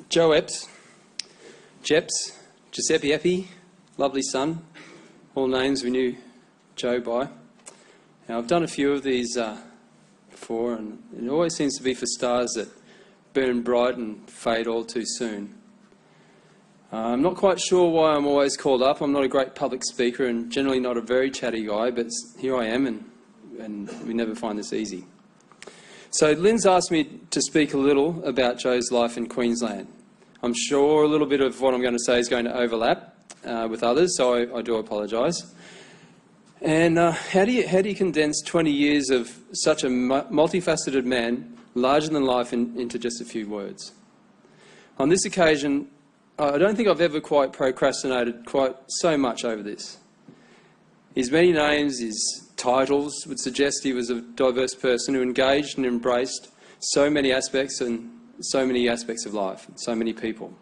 Joe Epps, Jeps, Giuseppe Epi, lovely son, all names we knew Joe by. Now, I've done a few of these before, and it always seems to be for stars that burn bright and fade all too soon. I'm not quite sure why I'm always called up. I'm not a great public speaker and generally not a very chatty guy, but here I am, and we never find this easy. So Lynn's asked me to speak a little about Joe's life in Queensland. I'm sure a little bit of what I'm going to say is going to overlap with others, so I do apologise. And how do you condense 20 years of such a multifaceted man, larger than life, into just a few words? On this occasion, I don't think I've ever quite procrastinated quite so much over this. His many names, his titles would suggest he was a diverse person who engaged and embraced so many aspects of life, so many people.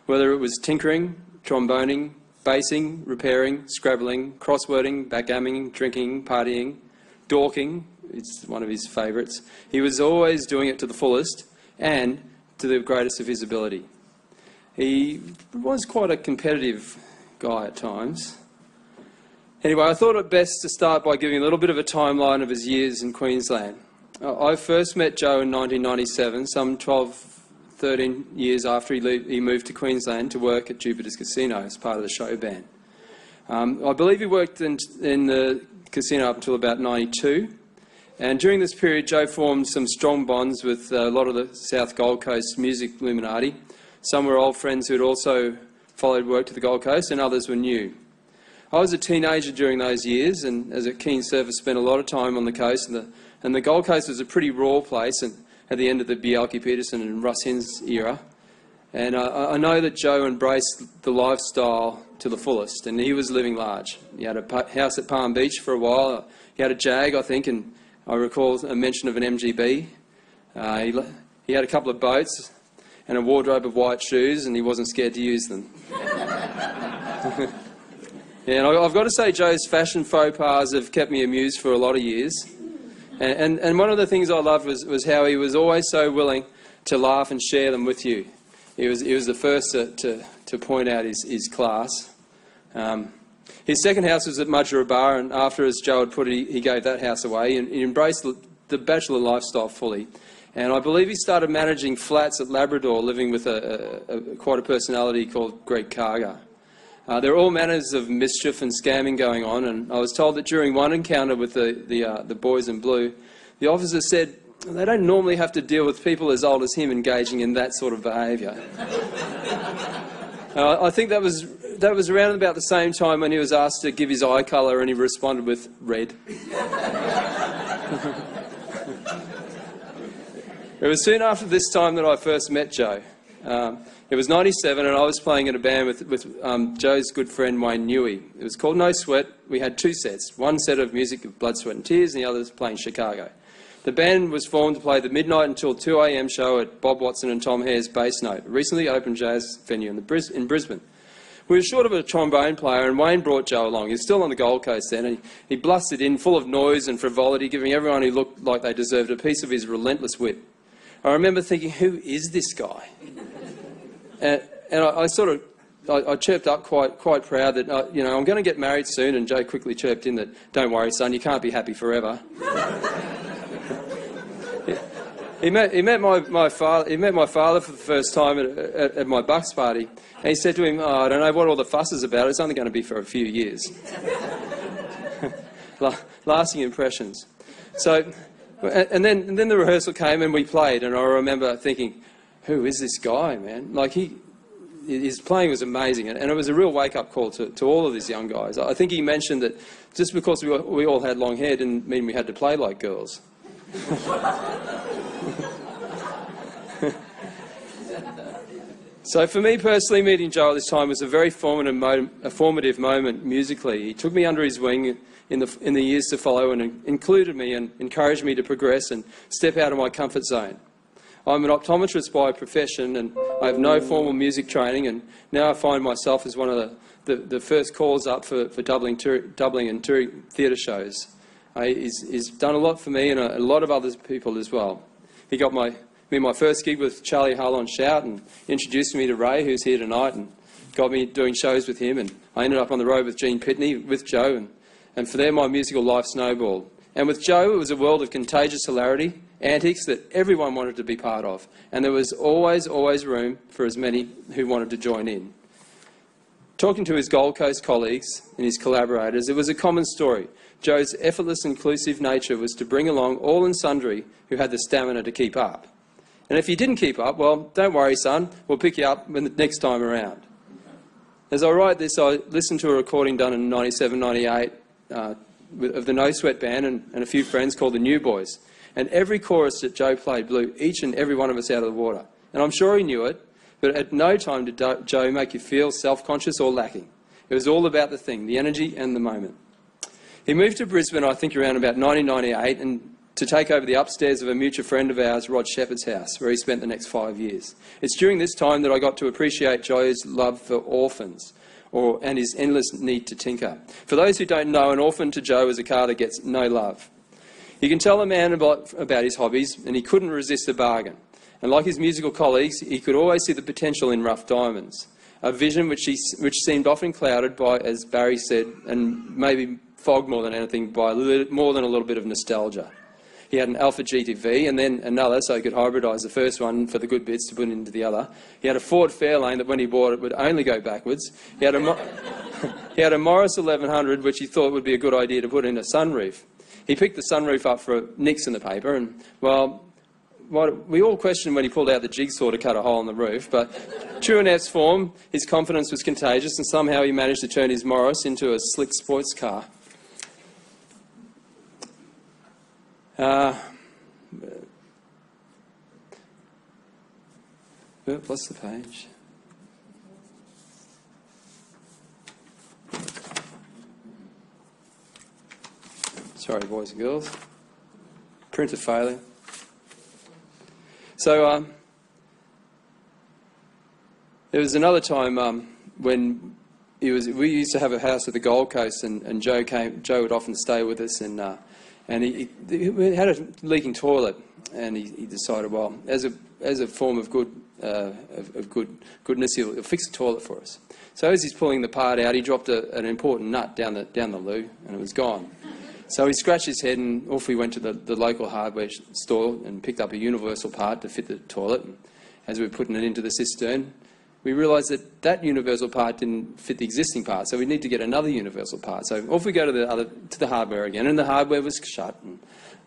Whether it was tinkering, tromboning, bassing, repairing, scrabbling, crosswording, backgammoning, drinking, partying, dorking, it's one of his favourites. He was always doing it to the fullest and to the greatest of his ability. He was quite a competitive guy at times. Anyway, I thought it best to start by giving a little bit of a timeline of his years in Queensland. I first met Joe in 1997, some 12, 13 years after he moved to Queensland to work at Jupiter's Casino as part of the show band. I believe he worked in the casino up until about 92. And during this period, Joe formed some strong bonds with a lot of the South Gold Coast music luminati. Some were old friends who had also followed work to the Gold Coast, and others were new. I was a teenager during those years, and as a keen surfer, spent a lot of time on the coast, and the Gold Coast was a pretty raw place and at the end of the Bjelke Peterson and Russ Hins era. And I know that Joe embraced the lifestyle to the fullest, and he was living large. He had a house at Palm Beach for a while. He had a Jag, I think, and I recall a mention of an MGB. He had a couple of boats and a wardrobe of white shoes, and he wasn't scared to use them. Yeah, and I've got to say, Joe's fashion faux pas have kept me amused for a lot of years. And one of the things I loved was how he was always so willing to laugh and share them with you. He was the first to point out his class. His second house was at Mudgera Bar, and after, as Joe had put it, he gave that house away, and he embraced the bachelor lifestyle fully. And I believe he started managing flats at Labrador, living with quite a personality called Greg Karga. There are all manners of mischief and scamming going on, and I was told that during one encounter with the boys in blue, the officer said they don't normally have to deal with people as old as him engaging in that sort of behaviour. I think that was around about the same time when he was asked to give his eye colour, and he responded with red. It was soon after this time that I first met Joe. It was 97, and I was playing in a band with Joe's good friend Wayne Newey. It was called No Sweat. We had two sets, one set of music of Blood, Sweat and Tears, and the other was playing Chicago. The band was formed to play the midnight until 2 a.m. show at Bob Watson and Tom Hare's Bass Note, a recently opened jazz venue in Brisbane. We were short of a trombone player, and Wayne brought Joe along. He was still on the Gold Coast then, and he blusted in, full of noise and frivolity, giving everyone who looked like they deserved a piece of his relentless wit. I remember thinking, who is this guy? And I chirped up quite proud that, I'm going to get married soon, and Joe quickly chirped in that, don't worry, son, you can't be happy forever. He met my father for the first time at my Bucks party, and he said to him, I don't know what all the fuss is about, it's only going to be for a few years. Lasting impressions. So, and then the rehearsal came and we played, and I remember thinking, who is this guy, man? Like, his playing was amazing, and it was a real wake-up call to all of these young guys. I think he mentioned that just because we all had long hair didn't mean we had to play like girls. So for me personally, meeting Joe at this time was a very formative moment musically. He took me under his wing in the years to follow, and included me and encouraged me to progress and step out of my comfort zone. I'm an optometrist by profession, and I have no formal music training, and now I find myself as one of the first calls up for doubling and touring theatre shows. He's done a lot for me and a lot of other people as well. He got my me my first gig with Charlie Hull on Shout, and introduced me to Ray, who's here tonight, and got me doing shows with him. And I ended up on the road with Gene Pitney, with Joe, and for there my musical life snowballed. And with Joe, it was a world of contagious hilarity, antics that everyone wanted to be part of. And there was always room for as many who wanted to join in. Talking to his Gold Coast colleagues and his collaborators, it was a common story. Joe's effortless, inclusive nature was to bring along all and sundry who had the stamina to keep up. And if you didn't keep up, well, don't worry, son, we'll pick you up when the next time around. As I write this, I listened to a recording done in 97, 98 of the No Sweat Band and a few friends called the New Boys. And every chorus that Joe played blew each and every one of us out of the water. And I'm sure he knew it, but at no time did Joe make you feel self-conscious or lacking. It was all about the thing, the energy and the moment. He moved to Brisbane, I think, around about 1998, and to take over the upstairs of a mutual friend of ours, Rod Shepherd's house, where he spent the next 5 years. It's during this time that I got to appreciate Joe's love for orphans, and his endless need to tinker. For those who don't know, an orphan to Joe is a car that gets no love. You can tell a man about his hobbies, and he couldn't resist a bargain. And like his musical colleagues, he could always see the potential in rough diamonds, a vision which seemed often clouded by, as Barry said, and maybe fogged more than anything, by more than a little bit of nostalgia. He had an Alpha GTV and then another, so he could hybridise the first one for the good bits to put into the other. He had a Ford Fairlane that when he bought it would only go backwards. He had a Morris 1100, which he thought would be a good idea to put in a sunroof. He picked the sunroof up for nicks in the paper, and, well, we all questioned when he pulled out the jigsaw to cut a hole in the roof, but true in Epps' form, his confidence was contagious, and somehow he managed to turn his Morris into a slick sports car. What's the page? Sorry, boys and girls. Printer failure. So there was another time when we used to have a house at the Gold Coast, and Joe would often stay with us, and he had a leaking toilet, and he decided, well, as a form of goodness, he'll fix the toilet for us. So as he's pulling the part out, he dropped an important nut down the loo, and it was gone. So he scratched his head, and off we went to the local hardware store and picked up a universal part to fit the toilet. And as we were putting it into the cistern, we realised that universal part didn't fit the existing part, so we need to get another universal part. So off we go to the hardware again, and the hardware was shut. And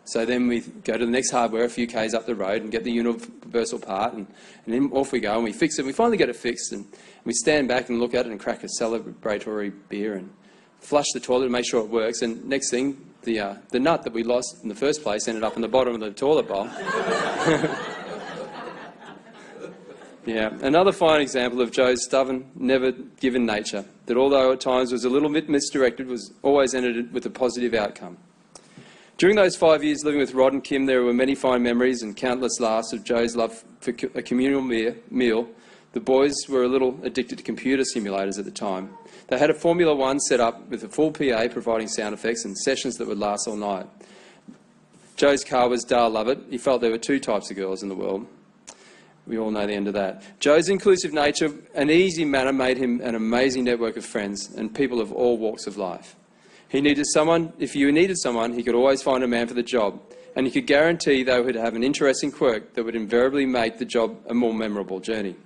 so then we go to the next hardware a few k's up the road and get the universal part, and then off we go and we fix it. We finally get it fixed, and we stand back and look at it and crack a celebratory beer and flush the toilet to make sure it works. And next thing, the nut that we lost in the first place ended up in the bottom of the toilet bowl. Yeah, another fine example of Joe's stubborn, never-given nature, that although at times was a little bit misdirected, was always ended with a positive outcome. During those 5 years living with Rod and Kim, there were many fine memories and countless laughs of Joe's love for a communal meal. The boys were a little addicted to computer simulators at the time. They had a Formula One set up with a full PA providing sound effects and sessions that would last all night. Joe's car was Dar Lovett. He felt there were two types of girls in the world. We all know the end of that. Joe's inclusive nature and easy manner made him an amazing network of friends and people of all walks of life. He needed someone. If you needed someone, he could always find a man for the job, and he could guarantee they would have an interesting quirk that would invariably make the job a more memorable journey.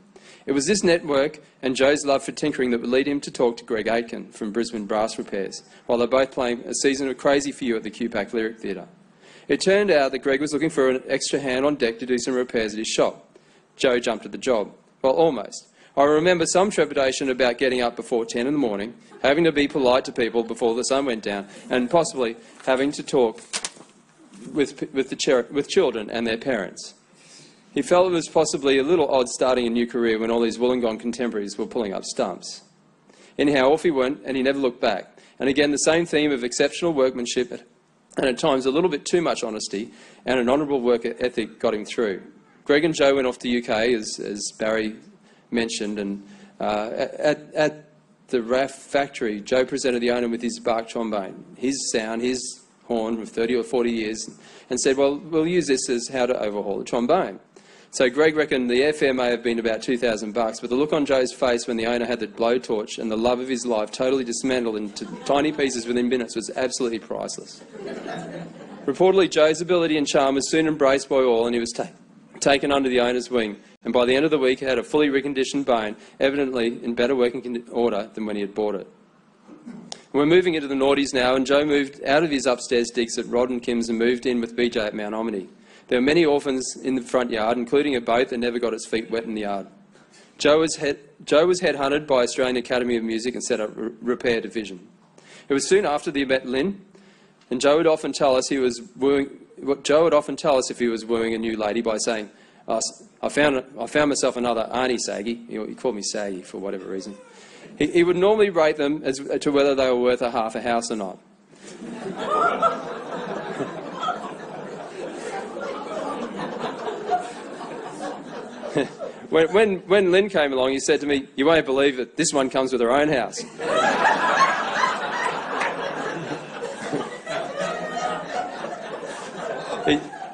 It was this network and Joe's love for tinkering that would lead him to talk to Greg Aitken from Brisbane Brass Repairs, while they're both playing a season of Crazy for You at the QPAC Lyric Theatre. It turned out that Greg was looking for an extra hand on deck to do some repairs at his shop. Joe jumped at the job. Well, almost. I remember some trepidation about getting up before 10 in the morning, having to be polite to people before the sun went down, and possibly having to talk with children and their parents. He felt it was possibly a little odd starting a new career when all his Wollongong contemporaries were pulling up stumps. Anyhow, off he went, and he never looked back. And again, the same theme of exceptional workmanship and at times a little bit too much honesty and an honourable work ethic got him through. Greg and Joe went off to the UK, as Barry mentioned, and at the RAF factory, Joe presented the owner with his bark trombone, his sound, his horn of 30 or 40 years, and said, well, we'll use this as how to overhaul the trombone. So Greg reckoned the airfare may have been about $2,000, but the look on Joe's face when the owner had the blowtorch and the love of his life totally dismantled into tiny pieces within minutes was absolutely priceless. Reportedly, Joe's ability and charm was soon embraced by all, and he was taken under the owner's wing, and by the end of the week he had a fully reconditioned bone, evidently in better working order than when he had bought it. We're moving into the noughties now, and Joe moved out of his upstairs digs at Rod and Kim's and moved in with BJ at Mount Omni. There were many orphans in the front yard, including a boat that never got its feet wet in the yard. Joe was headhunted by Australian Academy of Music and set up repair division. It was soon after that he met Lynn, and Joe would often tell us if he was wooing a new lady by saying, I found myself another Arnie Saggy. He called me Saggy for whatever reason. He would normally rate them as to whether they were worth a half a house or not. When Lynn came along, he said to me, "You won't believe it, this one comes with her own house."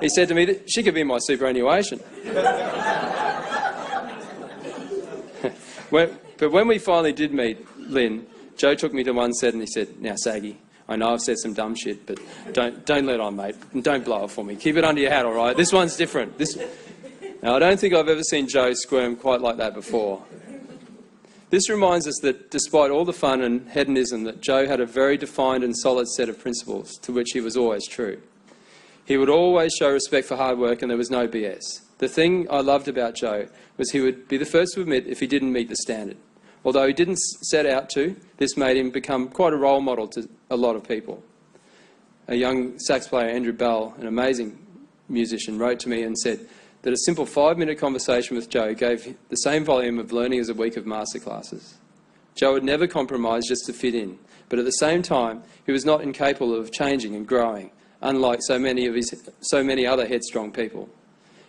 He said to me that she could be my superannuation. But when we finally did meet Lynn, Joe took me to one side and he said, "Now, Saggy, I know I've said some dumb shit, but don't let on, mate. And don't blow it for me. Keep it under your hat, all right? This one's different." Now, I don't think I've ever seen Joe squirm quite like that before. This reminds us that despite all the fun and hedonism, that Joe had a very defined and solid set of principles to which he was always true. He would always show respect for hard work and there was no BS. The thing I loved about Joe was he would be the first to admit if he didn't meet the standard. Although he didn't set out to, this made him become quite a role model to a lot of people. A young sax player, Andrew Bell, an amazing musician, wrote to me and said that a simple 5-minute conversation with Joe gave the same volume of learning as a week of masterclasses. Joe would never compromise just to fit in, but at the same time, he was not incapable of changing and growing, unlike so many other headstrong people.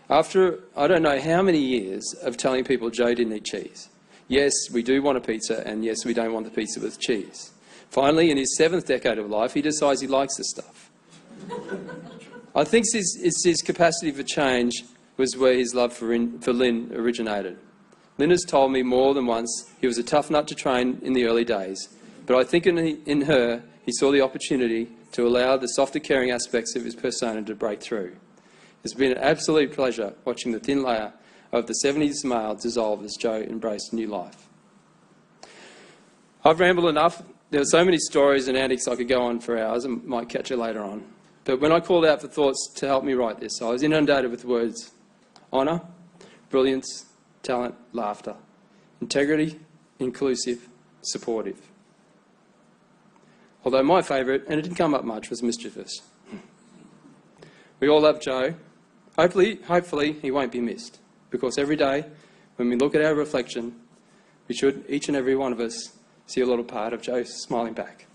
After I don't know how many years of telling people Joe didn't eat cheese, yes, we do want a pizza, and yes, we don't want the pizza with cheese. Finally, in his 7th decade of life, he decides he likes the stuff. I think it's his capacity for change was where his love for Lynn originated. Lynn has told me more than once he was a tough nut to train in the early days, but I think in her he saw the opportunity to allow the softer, caring aspects of his persona to break through. It's been an absolute pleasure watching the thin layer of the 70s male dissolve as Joe embraced new life. I've rambled enough. There are so many stories and antics I could go on for hours and might catch you later on. But when I called out for thoughts to help me write this, I was inundated with words: honour, brilliance, talent, laughter, integrity, inclusive, supportive. Although my favourite, and it didn't come up much, was mischievous. We all love Joe. Hopefully he won't be missed, because every day when we look at our reflection, we should, each and every one of us, see a little part of Joe smiling back.